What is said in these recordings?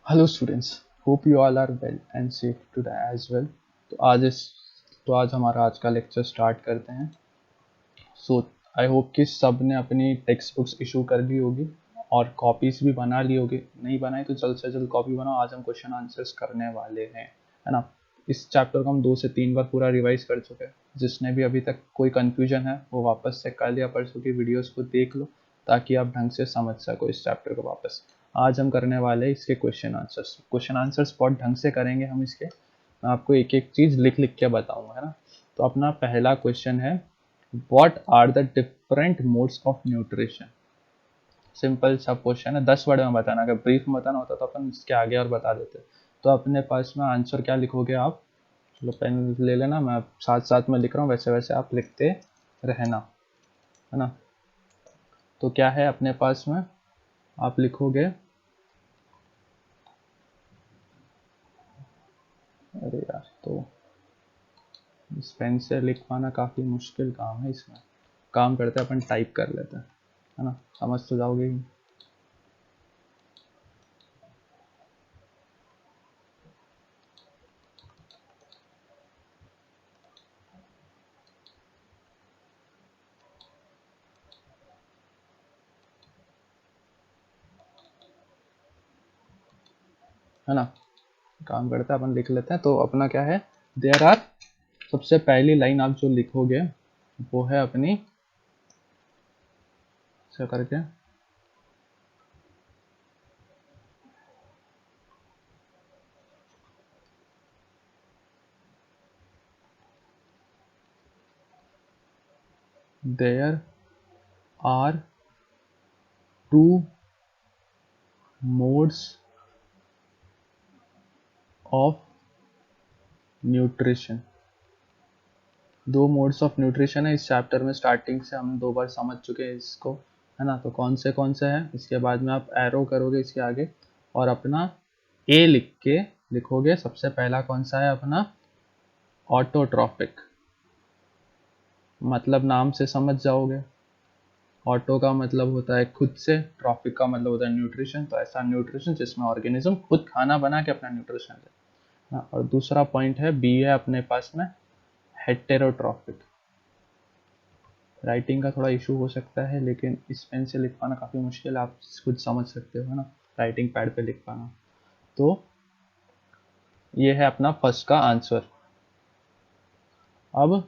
Hello students, hope you all are well and safe today as well. तो आज हमारा आज का लेक्चर स्टार्ट करते हैं। सो आई होप कि सब ने अपनी टेक्स्ट बुक्स इशू कर ली होगी और कॉपीज भी बना ली होगी। नहीं बनाई तो जल्द से जल्द कॉपी बनाओ। आज हम क्वेश्चन आंसर्स करने वाले हैं, है ना। इस चैप्टर को हम 2 से 3 बार पूरा रिवाइज कर चुके हैं। जिसने भी अभी तक कोई कंफ्यूजन है वो वापस से कल या परसों की वीडियोस को देख लो ताकि आप ढंग से समझ सको इस चैप्टर को वापस। आज हम करने वाले हैं इसके क्वेश्चन आंसर्स बहुत ढंग से करेंगे हम इसके। मैं आपको एक एक चीज लिख लिख के बताऊंगा, है ना। तो अपना पहला क्वेश्चन है, what are the different modes of nutrition. Simple सा क्वेश्चन है, 10 वर्ड में बताना। अगर ब्रीफ में बताना होता तो अपन इसके आगे और बता देते। तो अपने पास में आंसर क्या लिखोगे आप। चलो पेन ले लेना, मैं साथ साथ में लिख रहा हूँ, वैसे वैसे आप लिखते रहना, है ना। तो क्या है अपने पास में, आप लिखोगे, अरे यार, तो इस पेन से लिख पाना काफ़ी मुश्किल काम है। इसमें काम करते हैं अपन, टाइप कर लेते हैं, है ना। समझ तो जाओगे ही, है ना। काम करते हैं अपन, लिख लेते हैं। तो अपना क्या है, देयर आर, सबसे पहली लाइन आप जो लिखोगे वो है अपनी, ऐसा करके, there are two modes of nutrition. दो मोड्स ऑफ न्यूट्रिशन है इस चैप्टर में। स्टार्टिंग से हम 2 बार समझ चुके हैं इसको, है ना। तो कौन से हैं, इसके बाद में आप एरो करोगे इसके आगे और अपना ए लिख के लिखोगे। सबसे पहला कौन सा है अपना, ऑटोट्रॉफिक। मतलब नाम से समझ जाओगे, ऑटो का मतलब होता है खुद से, ट्रॉफिक का मतलब होता है न्यूट्रिशन। तो ऐसा न्यूट्रिशन जिसमें ऑर्गेनिज्म खुद खाना बना के अपना न्यूट्रिशन ले, हाँ। और दूसरा पॉइंट है, बी है अपने पास में, हेटेरोट्रॉफिक। राइटिंग का थोड़ा इशू हो सकता है लेकिन इस पेन से लिख पाना काफ़ी मुश्किल है, आप खुद समझ सकते हो, है ना। राइटिंग पैड पे लिख पाना। तो ये है अपना फर्स्ट का आंसर। अब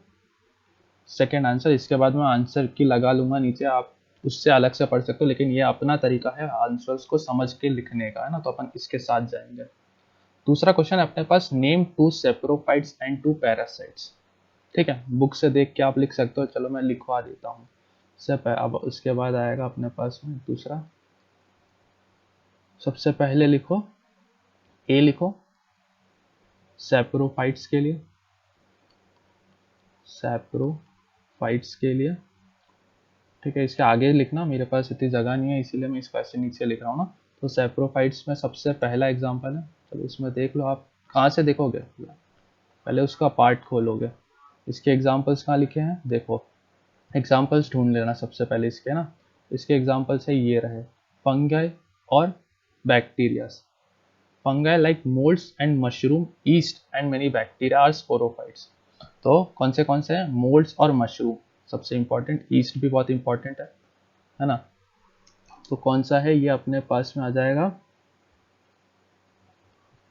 सेकेंड आंसर, इसके बाद मैं आंसर की लगा लूंगा नीचे, आप उससे अलग से पढ़ सकते हो, लेकिन ये अपना तरीका है आंसर्स को समझ के लिखने का, है ना। तो अपन इसके साथ जाएंगे। दूसरा क्वेश्चन है अपने पास, नेम 2 सेप्रोफाइट्स एंड 2 पैरासाइट्स। ठीक है, बुक से देख के आप लिख सकते हो, चलो मैं लिखवा देता हूँ। अब उसके बाद आएगा अपने पास में दूसरा। सबसे पहले लिखो, ए लिखो सैप्रोफाइट्स के लिए, सैप्रोफाइट्स के लिए। ठीक है, इसके आगे लिखना, मेरे पास इतनी जगह नहीं है इसीलिए मैं इसको ऐसे नीचे लिख रहा हूँ ना। तो सैप्रोफाइट्स में सबसे पहला एग्जांपल है, चलो इसमें देख लो। आप कहाँ से देखोगे, पहले उसका पार्ट खोलोगे। इसके एग्जांपल्स कहाँ लिखे हैं, देखो। एग्जांपल्स ढूंढ लेना सबसे पहले इसके, ना। इसके एग्जांपल्स है, ये रहे, फंगाई और bacterias. Fungi like moulds and mushroom, yeast and many bacteria are sporophytes. तो कौन से हैं, मोल्ड्स और मशरूम सबसे इंपॉर्टेंट, ईस्ट भी बहुत इंपॉर्टेंट है ना। तो कौन सा है ये अपने पास में आ जाएगा,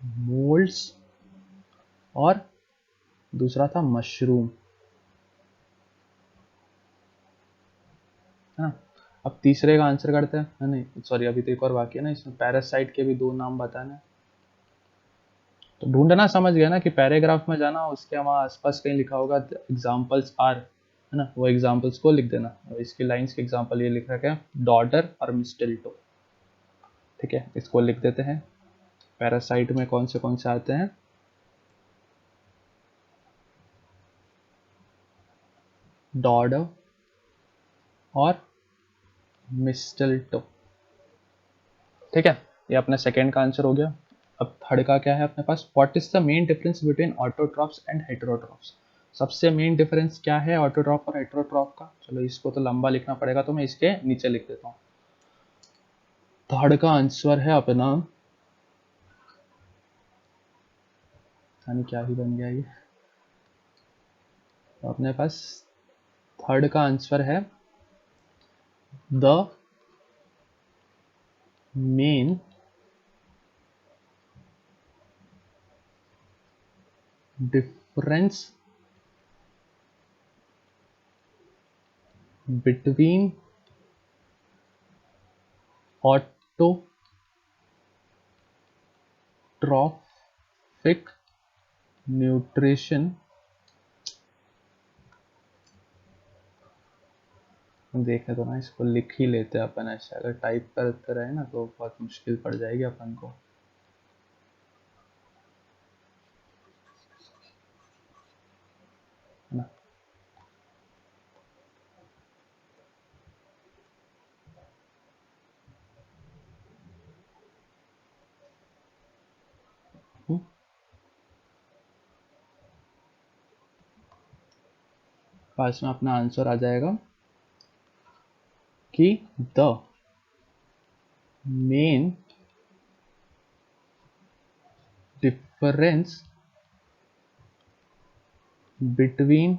मोल्ड्स और दूसरा था मशरूम, है ना। अब तीसरे का आंसर करते हैं, नहीं सॉरी, अभी तो एक और बाकी है ना। इसमें पैरासाइट के भी 2 नाम बताना है। तो ढूंढना समझ गया ना कि पैराग्राफ में जाना, उसके वहाँ आसपास कहीं लिखा होगा एग्जाम्पल्स आर, है ना। वो एग्जाम्पल्स को लिख देना। और इसकी लाइंस के एग्जाम्पल ये लिख रखा है, डॉटर और मिस्टिल्टो। ठीक है, इसको लिख देते हैं। पैरासाइट में कौन से आते हैं, डॉडर और मिस्टिल्टो। ठीक है, ये अपने सेकेंड का आंसर हो गया। अब थर्ड का क्या है अपने पास, what is the main difference between autotrophs and heterotrophs. सबसे मेन डिफरेंस क्या है ऑटोट्रॉफ और हेटेरोट्रॉफ का। चलो इसको तो लंबा लिखना पड़ेगा, तो मैं इसके नीचे लिख देता हूँ। थर्ड का आंसर है अपना, यानी क्या ही बन गया ये। तो अपने पास थर्ड का आंसर है the main difference between autotrophic nutrition, देखे तो ना इसको लिख ही लेते हैं अपन, ऐसे अगर टाइप करते रहे ना तो बहुत मुश्किल पड़ जाएगी अपन को। है ना। पास में अपना आंसर आ जाएगा कि the main difference between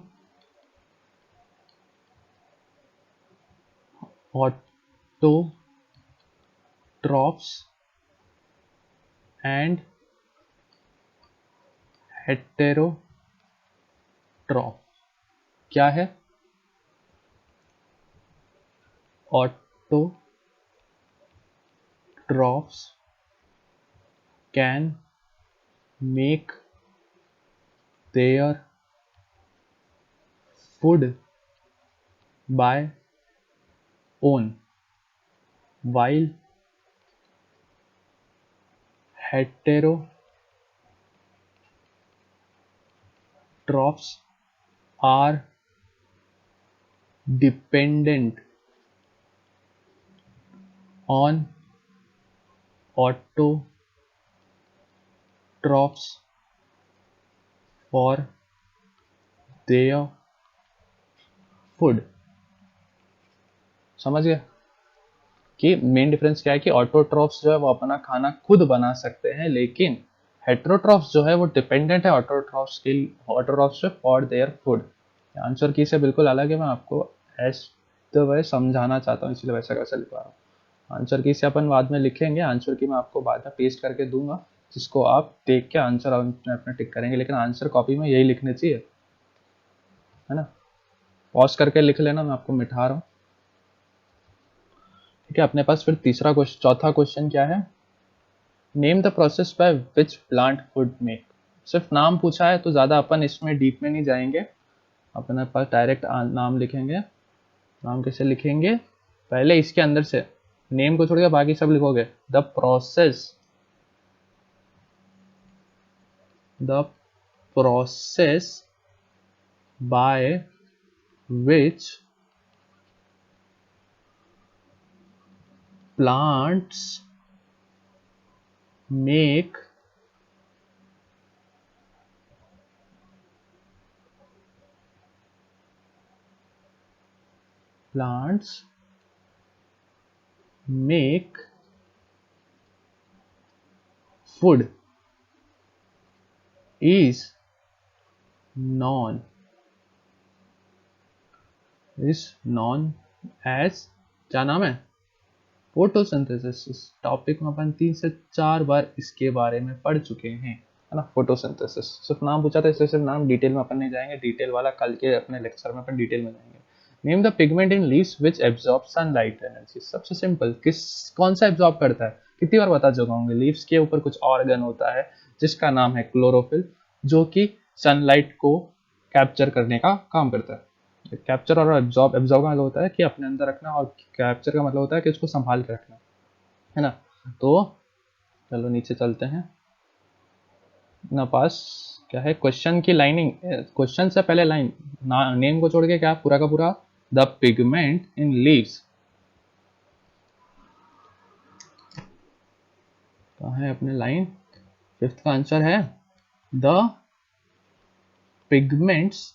autotrophs and heterotroph क्या है? Autotrophs can make their food by own, while heterotrophs are dependent on autotrophs for their food। समझ गए कि मेन डिफरेंस क्या है कि ऑटोट्रॉफ्स जो है वो अपना खाना खुद बना सकते हैं, लेकिन हेट्रोट्रॉफ्स जो है वो डिपेंडेंट है ऑटोट्रॉफ्स पे फॉर देयर फूड। आंसर की से बिल्कुल अलग है, मैं आपको एज द वे समझाना चाहता हूँ, इसलिए वैसा कैसे लिखवा रहा हूँ। आंसर की से अपन बाद में लिखेंगे, आंसर की मैं आपको बाद में पेस्ट करके दूंगा, जिसको आप देख के आंसर अपना टिक करेंगे, लेकिन आंसर कॉपी में यही लिखने चाहिए, है ना। पॉज करके लिख लेना, मैं आपको मिठा रहा हूँ। ठीक है, अपने पास फिर चौथा क्वेश्चन क्या है? Name the process by which plant would make. सिर्फ नाम पूछा है तो ज़्यादा अपन इसमें डीप में नहीं जाएंगे, अपने पास डायरेक्ट नाम लिखेंगे। नाम कैसे लिखेंगे? पहले इसके अंदर से नेम को छोड़ के बाकी सब लिखोगे। The process by which plants make food is known as, क्या नाम है? फोटोसिंथेसिस। इस टॉपिक में अपन 3 से 4 बार इसके बारे में पढ़ चुके हैं, है ना। फोटोसिंथेसिस सिर्फ नाम पूछा था, इसलिए सिर्फ नाम, डिटेल में अपन नहीं जाएंगे, डिटेल वाला कल के अपने लेक्चर में अपन डिटेल में जाएंगे। Name the pigment in leaves which absorb sunlight energy. सबसे सिंपल, कौन सा एब्जॉर्ब करता है? कितनी बार बता चुका हूँ, लीव्स के ऊपर कुछ ऑर्गन होता है जिसका नाम है क्लोरोफिल, जो कि सनलाइट को कैप्चर करने का काम करता है। कैप्चर और एब्जॉर्ब का मतलब होता है कि अपने अंदर रखना, और कैप्चर का मतलब होता है कि उसको संभाल के रखना, है ना। तो चलो नीचे चलते हैं। ना पास क्या है क्वेश्चन की लाइनिंग, क्वेश्चन से पहले लाइन नेम को छोड़ के क्या पूरा का पूरा, द पिगमेंट इन लीव्स। कहाँ है अपने लाइन? फिफ्थ का आंसर है द पिगमेंट्स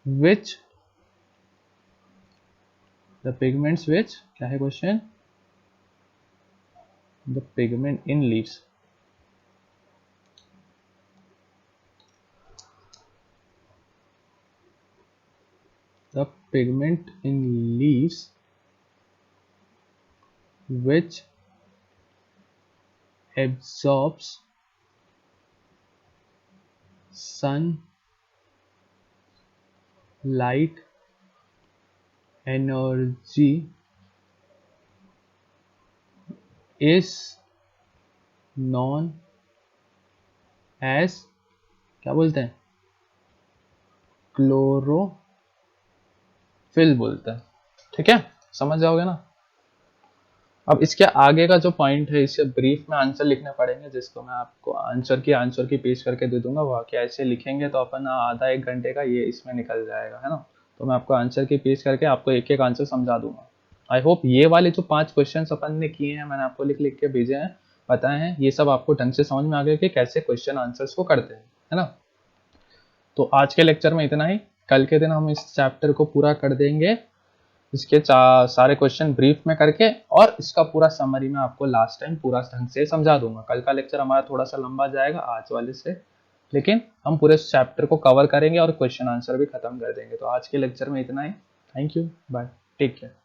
विच, क्या है question? The pigment in leaves. the pigment in leaves which absorbs sunlight energy is known as, क्या बोलते हैं, क्लोरोफिल बोलते हैं। ठीक है, समझ जाओगे ना। अब इसके आगे का जो पॉइंट है, इसे ब्रीफ में आंसर लिखने पड़ेंगे, जिसको मैं आपको आंसर की पेश करके दे दूंगा। वह क्या ऐसे लिखेंगे तो अपन आधा एक घंटे का ये इसमें निकल जाएगा, है ना। तो मैं आपको आंसर की पेश करके आपको एक एक आंसर समझा दूंगा। आई होप ये वाले जो 5 क्वेश्चन अपन ने किए हैं, मैंने आपको लिख लिख के भेजे हैं, बताए हैं, ये सब आपको ढंग से समझ में आ गया कि कैसे क्वेश्चन आंसर्स को करते हैं, है ना। तो आज के लेक्चर में इतना ही। कल के दिन हम इस चैप्टर को पूरा कर देंगे, इसके सारे क्वेश्चन ब्रीफ में करके, और इसका पूरा समरी में आपको लास्ट टाइम पूरा ढंग से समझा दूंगा। कल का लेक्चर हमारा थोड़ा सा लंबा जाएगा आज वाले से, लेकिन हम पूरे चैप्टर को कवर करेंगे और क्वेश्चन आंसर भी खत्म कर देंगे। तो आज के लेक्चर में इतना ही। Thank you, bye, take care.